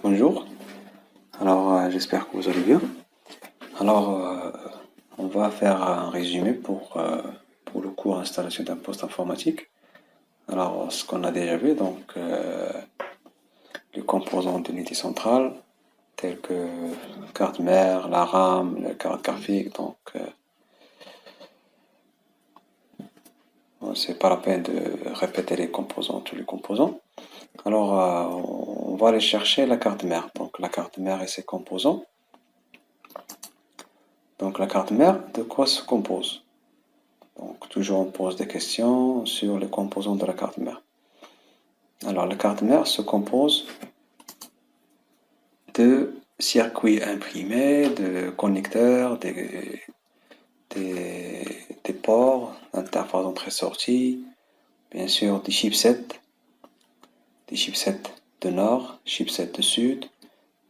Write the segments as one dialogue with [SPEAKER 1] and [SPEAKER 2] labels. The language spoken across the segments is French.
[SPEAKER 1] Bonjour, alors j'espère que vous allez bien. Alors on va faire un résumé pour le cours installation d'un poste informatique. Alors ce qu'on a déjà vu, donc les composants d'unité centrale, tels que carte mère, la RAM, la carte graphique, donc c'est pas la peine de répéter les composants, tous les composants. Alors on va aller chercher la carte mère, donc la carte mère et ses composants. Donc la carte mère, de quoi se compose? Donc, toujours on pose des questions sur les composants de la carte mère. Alors, la carte mère se compose de circuits imprimés, de connecteurs, des ports, interface entrée-sortie, bien sûr des chipsets de nord, chipsets de sud,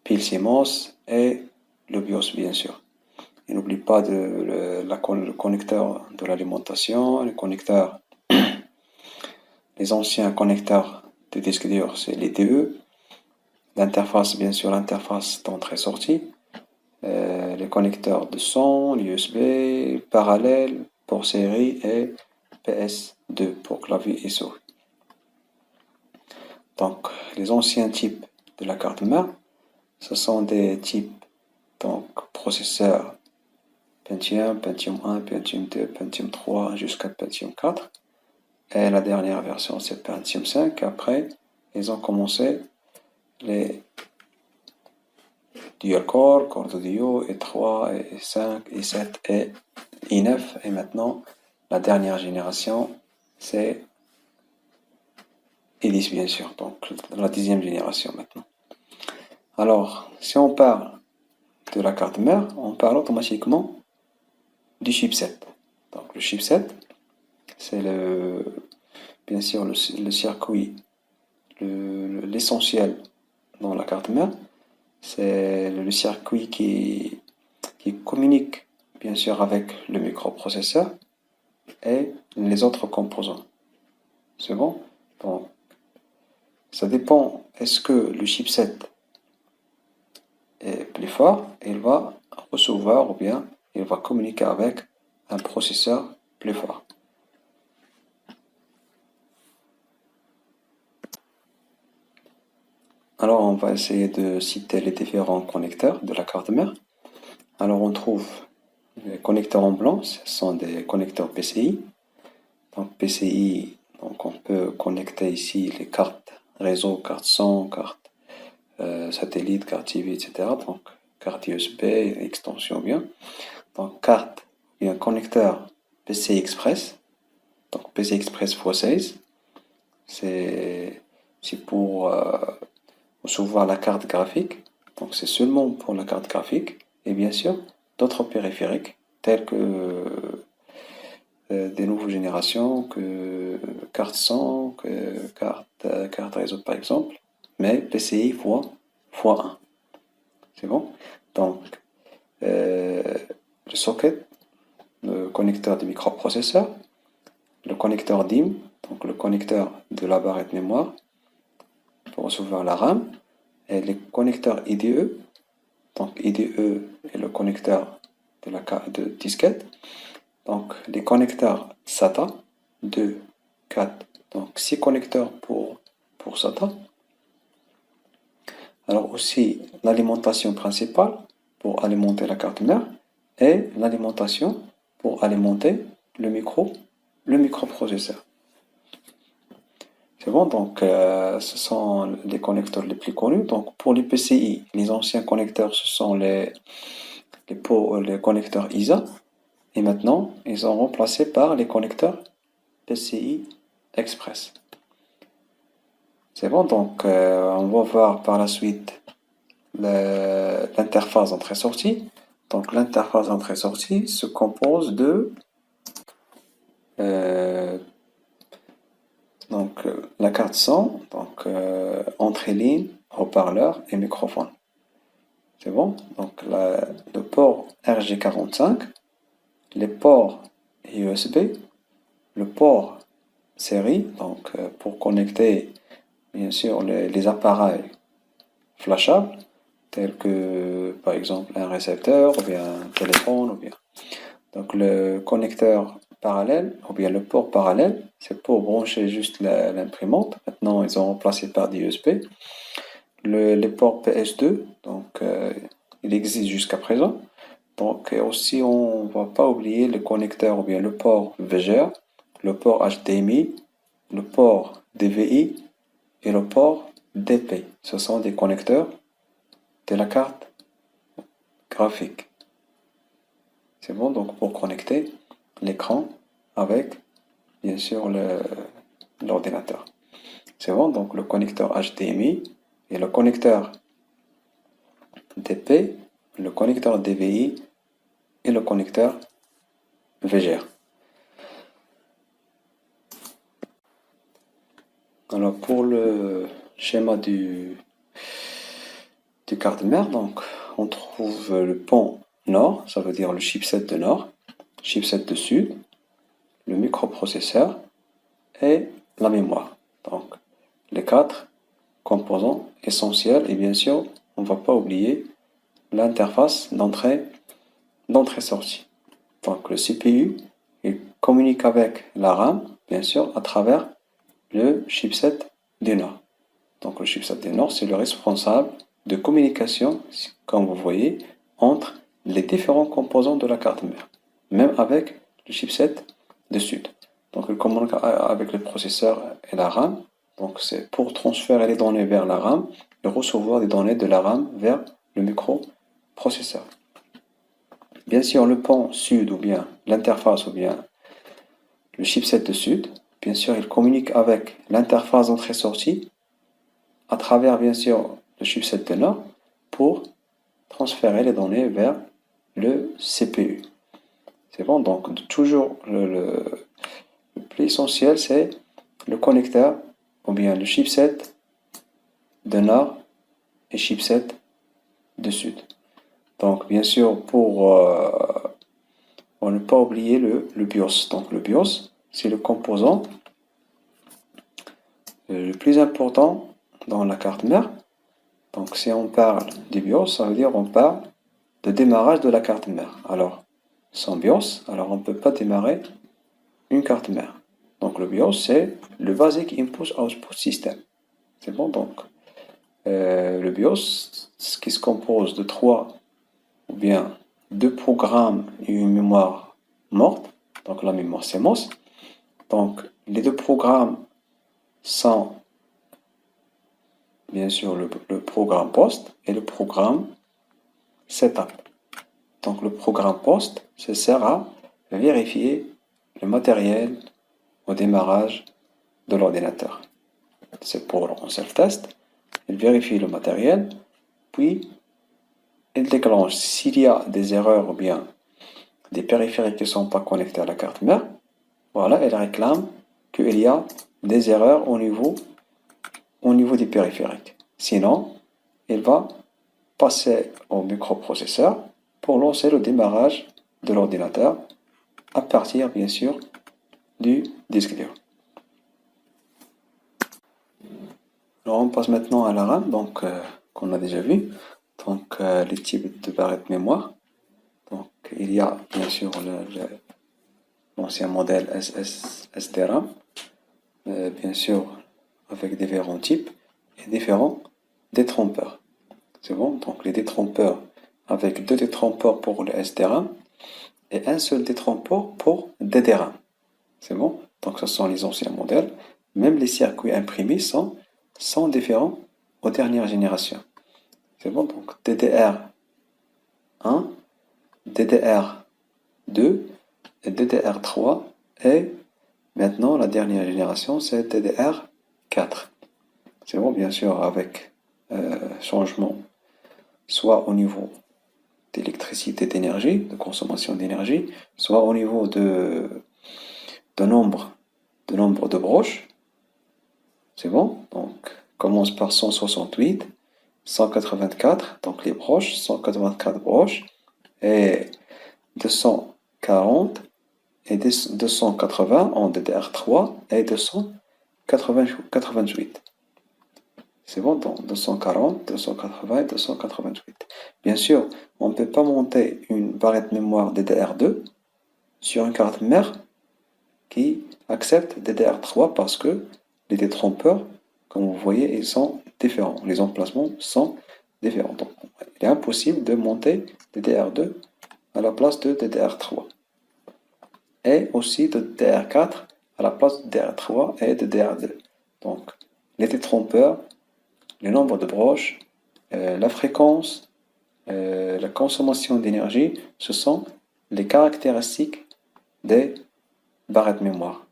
[SPEAKER 1] pile CMOS et le BIOS bien sûr. Et n'oublie pas le connecteur de l'alimentation, les anciens connecteurs de disque dur, c'est les DE. L'interface, bien sûr, l'interface d'entrée-sortie. Les connecteurs de son, l'USB, parallèle pour série et PS2 pour clavier et souris. Donc, les anciens types de la carte mère, ce sont des types donc processeurs Pentium, Pentium 1, Pentium 2, Pentium 3 jusqu'à Pentium 4. Et la dernière version, c'est Pentium 5. Après, ils ont commencé les dual core, core duo, E3, E5, E7 et i9. Et maintenant, la dernière génération, c'est i10 bien sûr, donc la 10e génération maintenant. Alors, si on parle de la carte mère, on parle automatiquement du chipset. Donc le chipset, c'est bien sûr le circuit, l'essentiel dans la carte mère, c'est le circuit qui communique bien sûr avec le microprocesseur et les autres composants. C'est bon? Donc, ça dépend. Est-ce que le chipset est plus fort? Il va recevoir ou bien il va communiquer avec un processeur plus fort. Alors, on va essayer de citer les différents connecteurs de la carte mère. Alors, on trouve les connecteurs en blanc, ce sont des connecteurs PCI. Donc, PCI, donc on peut connecter ici les cartes réseau, carte son, carte satellite, carte TV, etc. Donc, carte USB, extension bien. Donc, carte, il y a un connecteur PCI Express. Donc, PCI Express x16. C'est pour recevoir la carte graphique. Donc, c'est seulement pour la carte graphique. Et bien sûr, d'autres périphériques, tels que des nouvelles générations, que carte son, que carte réseau par exemple. Mais PCI fois 1. C'est bon? Donc, le socket, le connecteur du microprocesseur, le connecteur DIMM, donc le connecteur de la barrette mémoire pour recevoir la RAM, et les connecteurs IDE, donc IDE est le connecteur de disquette, donc les connecteurs SATA, 2, 4, donc 6 connecteurs pour SATA. Alors aussi l'alimentation principale pour alimenter la carte mère et l'alimentation pour alimenter le microprocesseur. C'est bon, donc ce sont les connecteurs les plus connus. Donc pour les PCI, les anciens connecteurs, ce sont les connecteurs ISA. Et maintenant, ils sont remplacés par les connecteurs PCI Express. C'est bon, donc on va voir par la suite l'interface entrée-sortie. Donc l'interface entrée-sortie se compose de la carte son, donc entrée ligne, haut-parleur et microphone. C'est bon? Donc le port RJ45, les ports USB, le port série, donc pour connecter bien sûr les appareils flashables, tels que par exemple un récepteur, ou bien un téléphone, ou bien. Donc le connecteur parallèle, ou bien le port parallèle, c'est pour brancher juste l'imprimante. Maintenant, ils ont remplacé par des USB. Les ports PS2, donc il existe jusqu'à présent. Donc aussi, on ne va pas oublier le connecteur ou bien le port VGA, le port HDMI, le port DVI et le port DP. Ce sont des connecteurs de la carte graphique. C'est bon, donc pour connecter l'écran avec, bien sûr, l'ordinateur. C'est bon, donc le connecteur HDMI et le connecteur DP, le connecteur DVI et le connecteur VGA. Alors pour le schéma du carte mère, donc on trouve le pont nord, ça veut dire le chipset de nord, chipset de sud, le microprocesseur et la mémoire. Donc les quatre composants essentiels et bien sûr on ne va pas oublier l'interface d'entrée-sortie. Donc le CPU il communique avec la RAM bien sûr à travers le chipset du nord. Donc le chipset du nord c'est le responsable de communication, comme vous voyez, entre les différents composants de la carte mère, même avec le chipset de sud. Donc il communique avec le processeur et la RAM. Donc c'est pour transférer les données vers la RAM et recevoir des données de la RAM vers le microprocesseur. Bien sûr, le pont sud ou bien l'interface ou bien le chipset de sud, bien sûr, il communique avec l'interface d'entrée-sortie à travers, bien sûr, le chipset de nord pour transférer les données vers le CPU. C'est bon, donc toujours le plus essentiel, c'est le connecteur ou bien le chipset de nord et chipset de sud. Donc, bien sûr, pour ne pas oublier le BIOS. Donc, le BIOS, c'est le composant le plus important dans la carte mère. Donc, si on parle du BIOS, ça veut dire on parle de démarrage de la carte mère. Alors, sans BIOS, alors on ne peut pas démarrer une carte mère. Donc, le BIOS, c'est le Basic Input Output System. C'est bon, donc. Le BIOS, qui se compose de trois ou bien deux programmes et une mémoire morte. Donc, la mémoire CMOS. Donc, les deux programmes sont bien sûr le programme POST et le programme Setup. Donc le programme POST se sert à vérifier le matériel au démarrage de l'ordinateur. C'est pour un self-test. Il vérifie le matériel, puis il déclenche s'il y a des erreurs ou bien des périphériques qui ne sont pas connectés à la carte mère. Voilà, il réclame qu'il y a des erreurs au niveau des périphériques. Sinon, il va passer au microprocesseur pour lancer le démarrage de l'ordinateur à partir, bien sûr, du disque dur. Alors, on passe maintenant à la RAM, donc, qu'on a déjà vu. Donc, les types de barrettes mémoire. Donc, il y a, bien sûr, l'ancien modèle SSD-RAM, bien sûr, avec différents types et différents détrompeurs. C'est bon, donc les détrompeurs avec deux détrompeurs pour le SDRAM et un seul détrompeur pour DDRAM. C'est bon, donc ce sont les anciens modèles. Même les circuits imprimés sont différents aux dernières générations. C'est bon, donc DDR1, DDR2 et DDR3 et maintenant la dernière génération c'est DDR4. C'est bon, bien sûr, avec changement soit au niveau d'électricité, d'énergie, de consommation d'énergie, soit au niveau de nombre de broches. C'est bon? Donc, commence par 168, 184, donc les broches, 184 broches, et 240 et 280 en DDR3 et 288. C'est bon, donc 240, 280, 288. Bien sûr, on ne peut pas monter une barrette mémoire DDR2 sur une carte mère qui accepte DDR3 parce que les détrompeurs, comme vous voyez, ils sont différents. Les emplacements sont différents. Donc, il est impossible de monter DDR2 à la place de DDR3. Et aussi de DDR4 à la place de DDR3 et de DDR2. Donc, les détrompeurs, le nombre de broches, la fréquence, la consommation d'énergie, ce sont les caractéristiques des barrettes mémoire.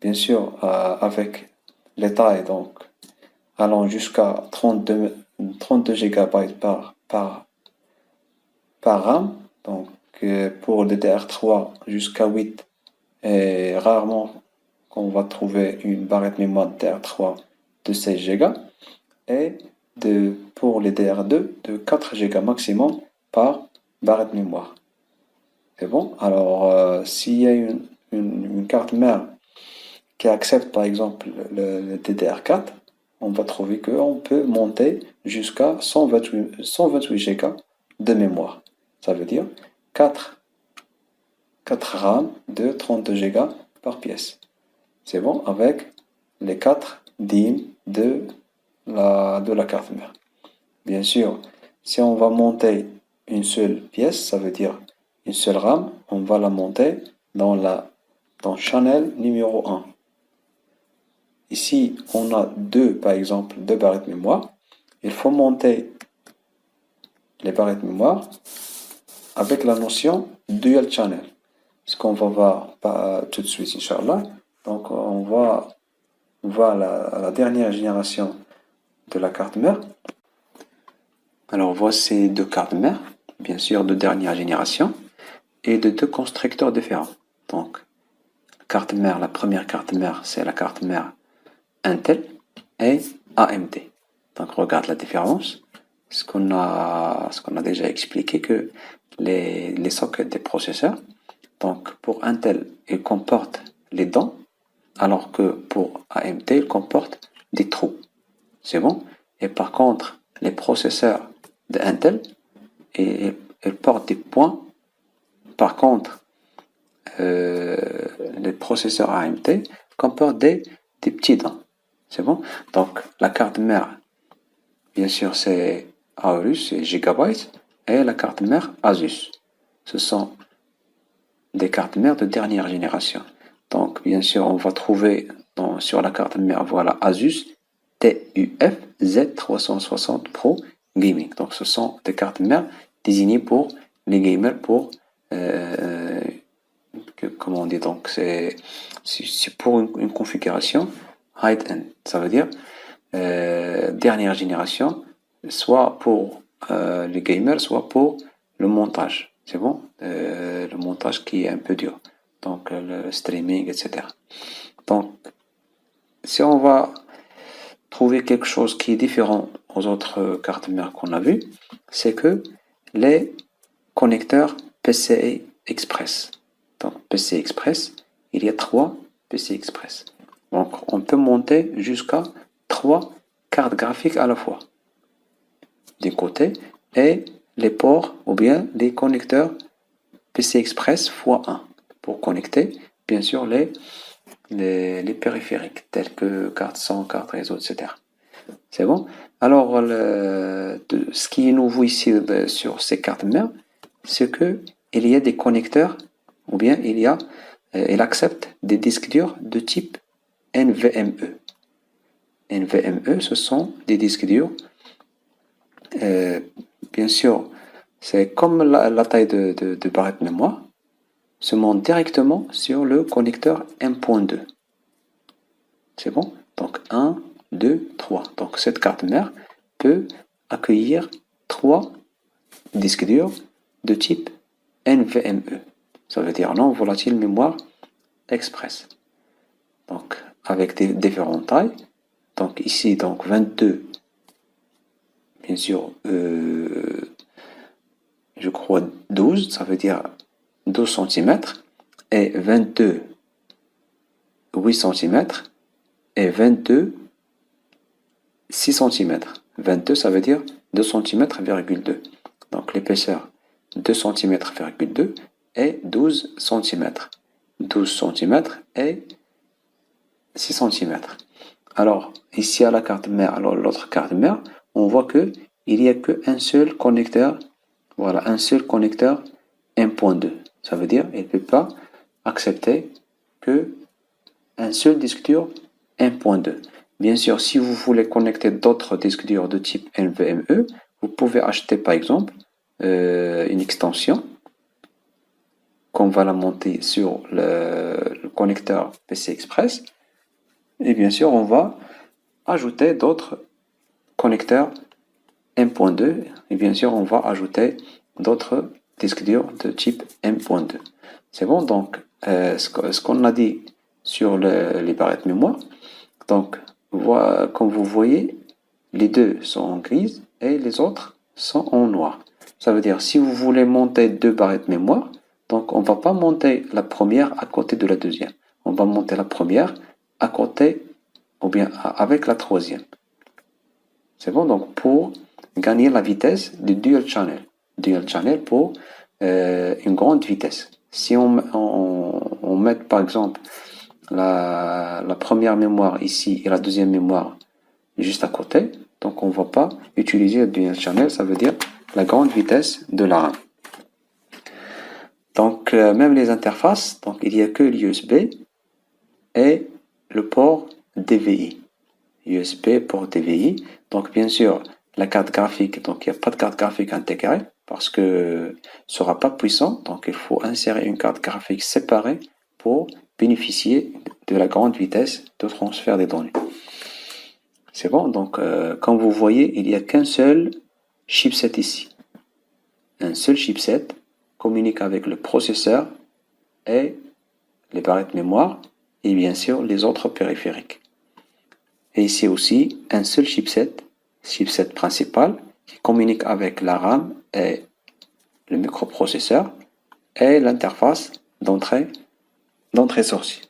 [SPEAKER 1] Bien sûr, avec les tailles donc, allant jusqu'à 32 GB par RAM, donc pour le DDR3 jusqu'à 8, et rarement qu'on va trouver une barrette mémoire DDR3 de 16 Go, et pour les DR2 de 4 Go maximum par barrette mémoire. C'est bon? Alors, s'il y a une carte mère qui accepte par exemple le DDR4, on va trouver qu'on peut monter jusqu'à 128 Go de mémoire. Ça veut dire 4 RAM de 32 Go par pièce. C'est bon? Avec les 4 DIMM de la carte mère. Bien sûr, si on va monter une seule pièce, ça veut dire une seule RAM, on va la monter dans channel numéro 1. Ici, on a par exemple, deux barrettes mémoire. Il faut monter les barrettes mémoire avec la notion dual channel. Ce qu'on va voir tout de suite, Inch'Allah. Donc, on va voir la dernière génération de la carte mère. Alors, voici deux cartes mères, bien sûr de dernière génération, et de deux constructeurs différents. Donc, carte mère, la première carte mère, c'est la carte mère Intel et AMD. Donc, regarde la différence. Ce qu'on a déjà expliqué, que les sockets des processeurs, donc pour Intel, ils comportent les dents, alors que pour AMD, ils comportent des trous. C'est bon? Et par contre, les processeurs de Intel, ils portent des points. Par contre, les processeurs AMD comportent des petits dents. C'est bon? Donc, la carte mère, bien sûr, c'est Aorus, c'est Gigabyte, et la carte mère Asus. Ce sont des cartes mères de dernière génération. Donc, bien sûr, on va trouver sur la carte mère, voilà, Asus TUF Z360 Pro Gaming. Donc, ce sont des cartes mères désignées pour les gamers, pour comment on dit, donc c'est pour une configuration high-end. Ça veut dire dernière génération, soit pour les gamers, soit pour le montage. C'est bon? Le montage qui est un peu dur. Donc le streaming, etc. Donc, si on va trouver quelque chose qui est différent aux autres cartes mères qu'on a vues, c'est que les connecteurs PCI Express. Donc PCI Express, il y a 3 PCI Express. Donc on peut monter jusqu'à 3 cartes graphiques à la fois des côtés, et les ports ou bien les connecteurs PCI Express x1 pour connecter bien sûr les périphériques tels que carte son, carte réseau, etc. C'est bon? Alors ce qui est nouveau ici sur ces cartes mères, c'est que il y a des connecteurs, ou bien il accepte des disques durs de type NVMe. NVMe, ce sont des disques durs. Bien sûr, c'est comme la taille de barrette mémoire, se monte directement sur le connecteur M.2. C'est bon? Donc 1, 2, 3. Donc cette carte mère peut accueillir 3 disques durs de type NVMe. Ça veut dire non volatile mémoire express. Donc avec des différentes tailles. Donc ici, donc 22, bien sûr, je crois 12, ça veut dire 12 cm, et 22, 8 cm, et 22, 6 cm. 22, ça veut dire 2 cm,2. Donc l'épaisseur 2 cm,2 et 12 cm. 12 cm et 6 cm. Alors, ici à la carte mère, alors l'autre carte mère, on voit que il n'y a qu'un seul connecteur, voilà, un seul connecteur 1.2. Ça veut dire qu'il ne peut pas accepter que un seul disque dur 1.2. Bien sûr, si vous voulez connecter d'autres disques durs de type NVMe, vous pouvez acheter par exemple une extension qu'on va la monter sur le connecteur PC Express. Et bien sûr, on va ajouter d'autres connecteurs 1.2 et bien sûr, on va ajouter d'autres disques durs de type 1.2. C'est bon, donc ce qu'on a dit sur les barrettes mémoire, donc comme vous voyez, les deux sont en grise et les autres sont en noir. Ça veut dire si vous voulez monter deux barrettes mémoire, donc on ne va pas monter la première à côté de la deuxième. On va monter la première à côté ou bien avec la troisième. C'est bon, donc pour gagner la vitesse du dual channel. Dual channel pour une grande vitesse. Si on met par exemple la première mémoire ici et la deuxième mémoire juste à côté, donc on ne va pas utiliser le dual channel, ça veut dire la grande vitesse de la RAM. Donc même les interfaces, donc il n'y a que l'USB et le port DVI. USB port DVI. Donc bien sûr, la carte graphique, donc il n'y a pas de carte graphique intégrée parce que ne sera pas puissant. Donc il faut insérer une carte graphique séparée pour bénéficier de la grande vitesse de transfert des données. C'est bon, donc comme vous voyez, il n'y a qu'un seul chipset ici. Un seul chipset communique avec le processeur et les barrettes mémoire et bien sûr les autres périphériques. Et ici aussi, un seul chipset principal qui communique avec la RAM et le microprocesseur et l'interface d'entrée-sortie.